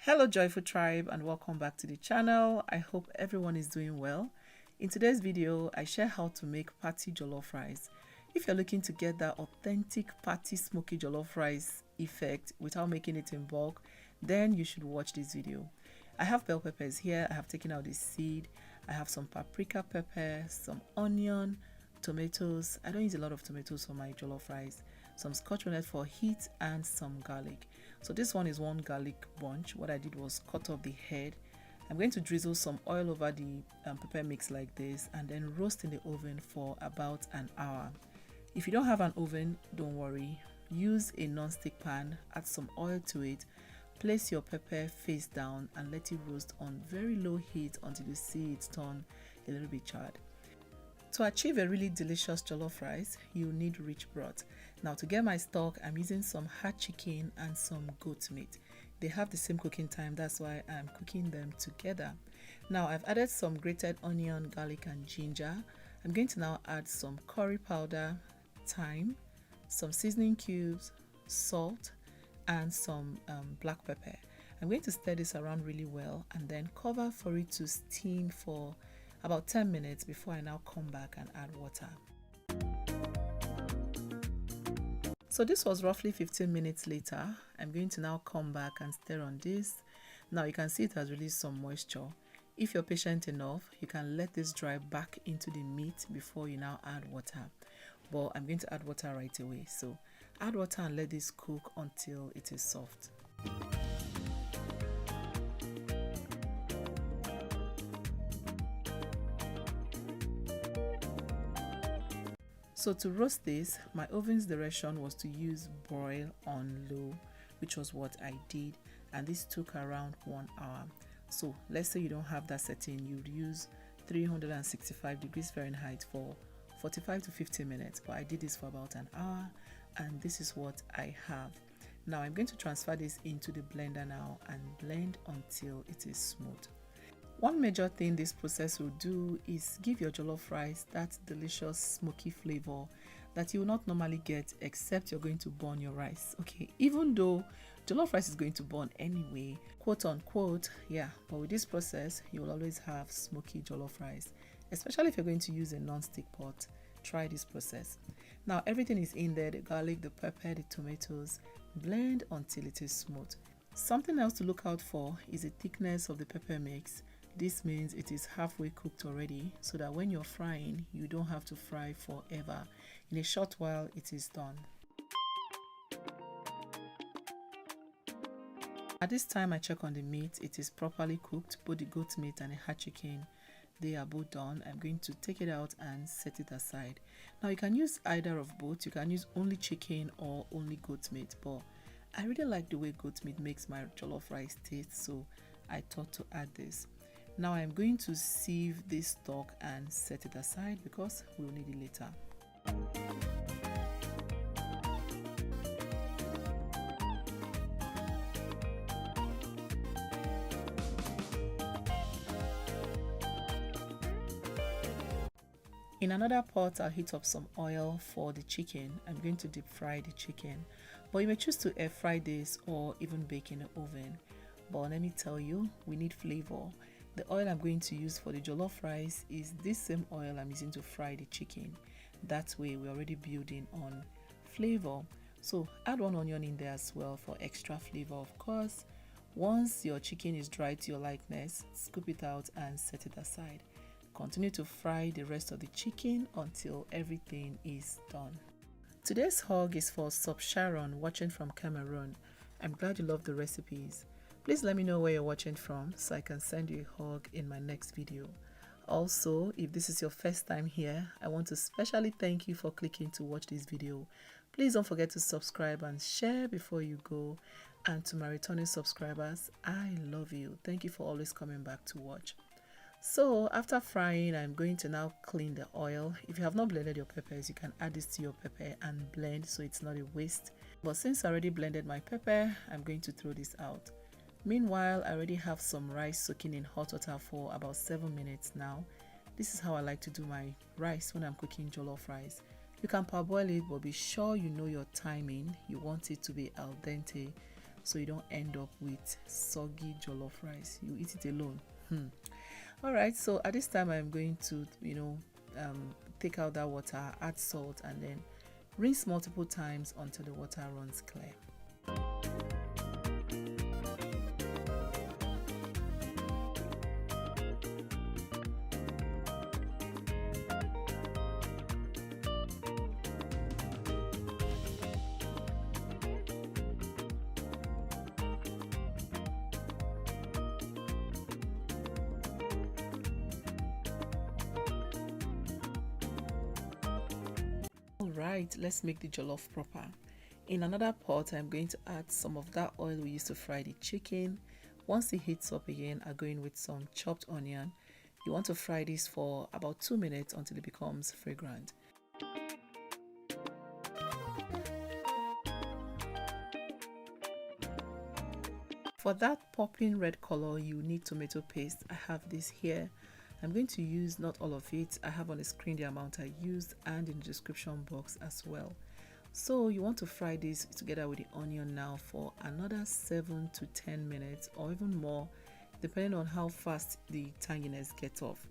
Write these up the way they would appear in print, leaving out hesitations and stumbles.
Hello Joyful Tribe and welcome back to the channel. I hope everyone is doing well. In today's video, I share how to make party jollof rice. If you're looking to get that authentic party smoky jollof rice effect without making it in bulk, then you should watch this video. I have bell peppers here. I have taken out the seed. I have some paprika pepper, some onion, tomatoes. I don't use a lot of tomatoes for my jollof rice. Some scotch bonnet for heat and some garlic. So this one is one garlic bunch. What I did was cut off the head. I'm going to drizzle some oil over the pepper mix like this and then roast in the oven for about an hour. If you don't have an oven, don't worry. Use a non-stick pan, add some oil to it, place your pepper face down and let it roast on very low heat until you see it turn a little bit charred. To achieve a really delicious jollof rice, you need rich broth. Now to get my stock, I'm using some hard chicken and some goat meat. They have the same cooking time, that's why I'm cooking them together. Now I've added some grated onion, garlic and ginger. I'm going to now add some curry powder, thyme, some seasoning cubes, salt and some black pepper. I'm going to stir this around really well and then cover for it to steam for about 10 minutes before I now come back and add water. So this was roughly 15 minutes later. I'm going to now come back and stir on this. Now you can see it has released some moisture. If you're patient enough, you can let this dry back into the meat before you now add water. But I'm going to add water right away. So add water and let this cook until it is soft. So to roast this, my oven's direction was to use broil on low, which was what I did, and this took around 1 hour. So let's say you don't have that setting, you'd use 365 degrees Fahrenheit for 45 to 50 minutes, but I did this for about an hour and this is what I have. Now I'm going to transfer this into the blender now and blend until it is smooth. One major thing this process will do is give your jollof rice that delicious smoky flavor that you will not normally get except you're going to burn your rice. Okay, even though jollof rice is going to burn anyway, quote unquote, yeah, but with this process you will always have smoky jollof rice, especially if you're going to use a non-stick pot. Try this process. Now everything is in there, the garlic, the pepper, the tomatoes. Blend until it is smooth. Something else to look out for is the thickness of the pepper mix. This means it is halfway cooked already, so that when you're frying, you don't have to fry forever. In a short while, it is done. At this time, I check on the meat. It is properly cooked, both the goat meat and the hard chicken. They are both done. I'm going to take it out and set it aside. Now, you can use either of both. You can use only chicken or only goat meat, but I really like the way goat meat makes my jollof rice taste, so I thought to add this. Now I'm going to sieve this stock and set it aside because we'll need it later. In another pot, I'll heat up some oil for the chicken. I'm going to deep fry the chicken, but you may choose to air fry this or even bake in the oven. But let me tell you, we need flavor. The oil I'm going to use for the jollof rice is this same oil I'm using to fry the chicken. That way we're already building on flavor. So add one onion in there as well for extra flavor, of course. Once your chicken is dry to your likeness, scoop it out and set it aside. Continue to fry the rest of the chicken until everything is done. Today's hug is for Sub Sharon watching from Cameroon. I'm glad you love the recipes. Please let me know where you're watching from so I can send you a hug in my next video. Also, if this is your first time here, I want to specially thank you for clicking to watch this video. Please don't forget to subscribe and share before you go. And to my returning subscribers, I love you. Thank you for always coming back to watch. So after frying, I'm going to now clean the oil. If you have not blended your peppers, you can add this to your pepper and blend so it's not a waste. But since I already blended my pepper, I'm going to throw this out. Meanwhile, I already have some rice soaking in hot water for about 7 minutes now. This is how I like to do my rice when I'm cooking jollof rice. You can parboil it, but be sure you know your timing. You want it to be al dente. so you don't end up with soggy jollof rice. You eat it alone. All right, so at this time I'm going to take out that water, add salt, and then rinse multiple times until the water runs clear. Alright, let's make the jollof proper. In another pot, I'm going to add some of that oil we used to fry the chicken. Once it heats up again, I go in with some chopped onion. You want to fry this for about 2 minutes until it becomes fragrant. For that popping red color, you need tomato paste. I have this here. I'm going to use not all of it. I have on the screen the amount I used and in the description box as well. So you want to fry this together with the onion now for another 7 to 10 minutes or even more, depending on how fast the tanginess gets off.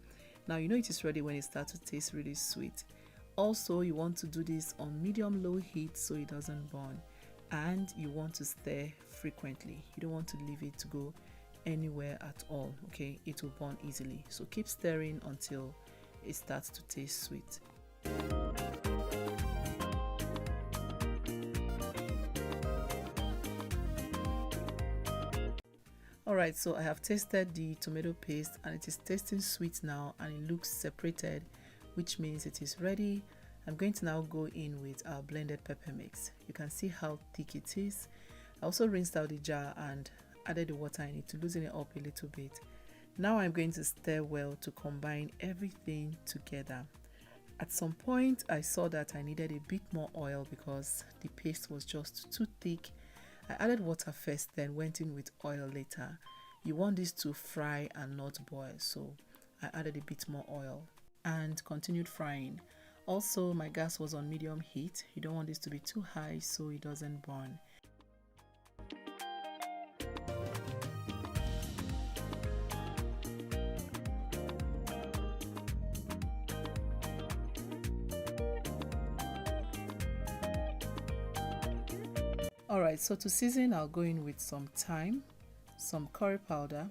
Now you know it is ready when it starts to taste really sweet. Also, you want to do this on medium-low heat so it doesn't burn, and you want to stir frequently. You don't want to leave it to go anywhere at all. Okay, it will burn easily, so keep stirring until it starts to taste sweet. Alright, so I have tasted the tomato paste and it is tasting sweet now, and it looks separated, which means it is ready. I'm going to now go in with our blended pepper mix. You can see how thick it is. I also rinsed out the jar and added the water in it to loosen it up a little bit. Now I'm going to stir well to combine everything together. At some point I saw that I needed a bit more oil because the paste was just too thick. I added water first, then went in with oil later. You want this to fry and not boil, so I added a bit more oil and continued frying. Also, my gas was on medium heat. You don't want this to be too high so it doesn't burn. Alright, so to season, I'll go in with some thyme, some curry powder,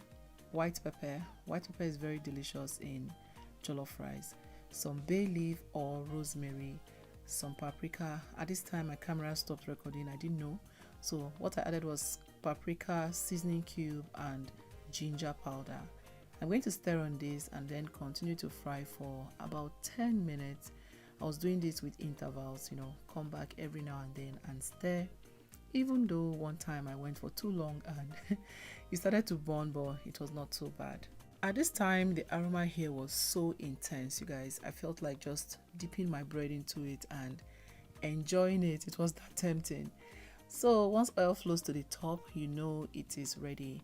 white pepper. White pepper is very delicious in jollof rice. Some bay leaf or rosemary, some paprika. At this time my camera stopped recording, I didn't know. So what I added was paprika, seasoning cube, and ginger powder. I'm going to stir on this and then continue to fry for about 10 minutes. I was doing this with intervals, come back every now and then and stir. Even though one time I went for too long and it started to burn, but it was not so bad. At this time, the aroma here was so intense, you guys. I felt like just dipping my bread into it and enjoying it. It was that tempting. So once oil flows to the top, you know it is ready.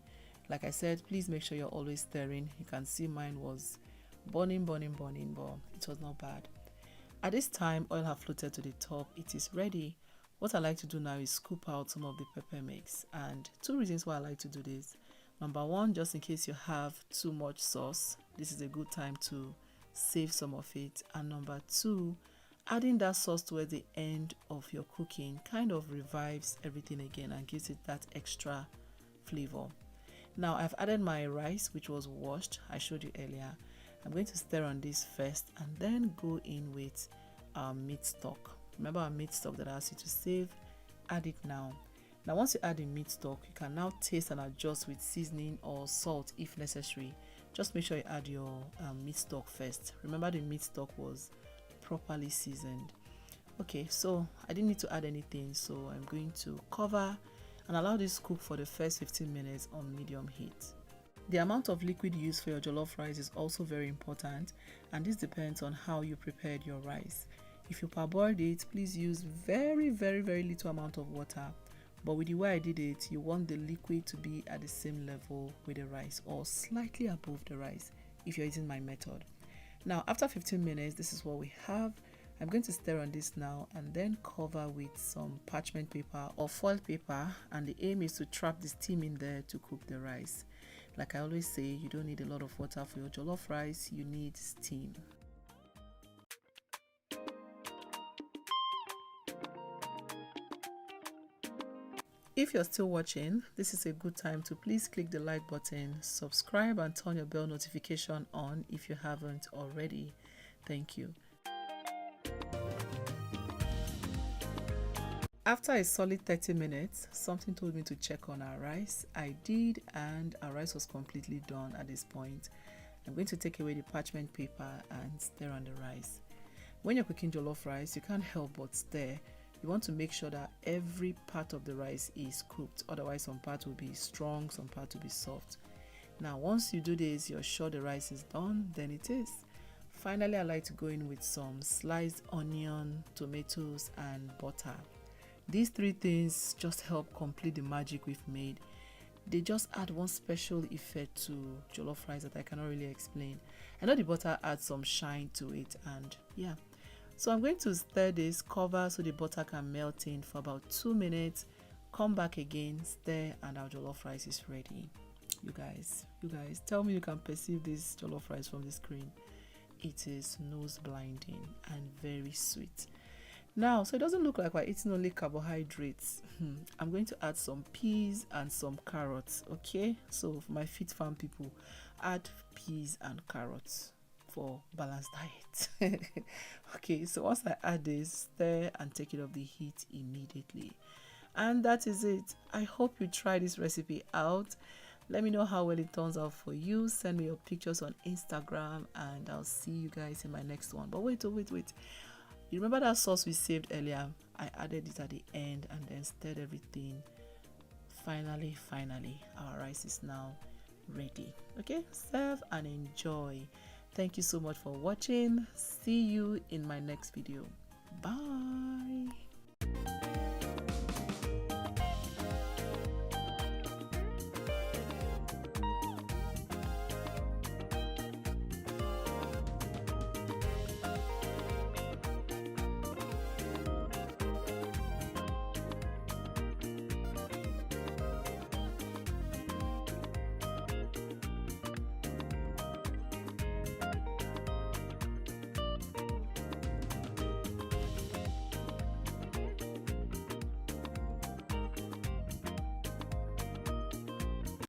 Like I said, please make sure you're always stirring. You can see mine was burning, but it was not bad. At this time, oil have floated to the top. It is ready. What I like to do now is scoop out some of the pepper mix, and 2 reasons why I like to do this. Number one, just in case you have too much sauce, this is a good time to save some of it. And number two, adding that sauce towards the end of your cooking kind of revives everything again and gives it that extra flavor. Now I've added my rice, which was washed, I showed you earlier. I'm going to stir on this first and then go in with our meat stock. Remember our meat stock that I asked you to save? Add it now. Now once you add the meat stock, you can now taste and adjust with seasoning or salt if necessary. Just make sure you add your meat stock first. Remember the meat stock was properly seasoned. Okay, so I didn't need to add anything, so I'm going to cover and allow this cook for the first 15 minutes on medium heat. The amount of liquid used for your jollof rice is also very important, and this depends on how you prepared your rice. If you parboiled it, please use very little amount of water. But with the way I did it, you want the liquid to be at the same level with the rice or slightly above the rice if you're using my method. Now after 15 minutes, this is what we have. I'm going to stir on this now and then cover with some parchment paper or foil paper, and the aim is to trap the steam in there to cook the rice. Like I always say, you don't need a lot of water for your jollof rice, you need steam. If you're still watching, this is a good time to please click the like button, subscribe and turn your bell notification on if you haven't already. Thank you. After a solid 30 minutes, something told me to check on our rice. I did, and our rice was completely done at this point. I'm going to take away the parchment paper and stir on the rice. When you're cooking jollof rice, you can't help but stir. You want to make sure that every part of the rice is cooked, otherwise some part will be strong, some part will be soft. Now once you do this, you're sure the rice is done, then it is. Finally, I like to go in with some sliced onion, tomatoes and butter. These three things just help complete the magic we've made. They just add one special effect to jollof rice that I cannot really explain. I know the butter adds some shine to it, and yeah. So I'm going to stir this, cover so the butter can melt in for about 2 minutes. Come back again, stir, and our jollof rice is ready. You guys, tell me you can perceive this jollof rice from the screen. It is nose blinding and very sweet. Now, so it doesn't look like we're eating only carbohydrates. I'm going to add some peas and some carrots, okay? So for my fit farm people, add peas and carrots for balanced diet. Okay, so once I add this, stir and take it off the heat immediately. And that is it. I hope you try this recipe out. Let me know how well it turns out for you. Send me your pictures on Instagram, and I'll see you guys in my next one. But wait. You remember that sauce we saved earlier? I added it at the end and then stirred everything. Finally, our rice is now ready. Okay, serve and enjoy. Thank you so much for watching. See you in my next video. Bye.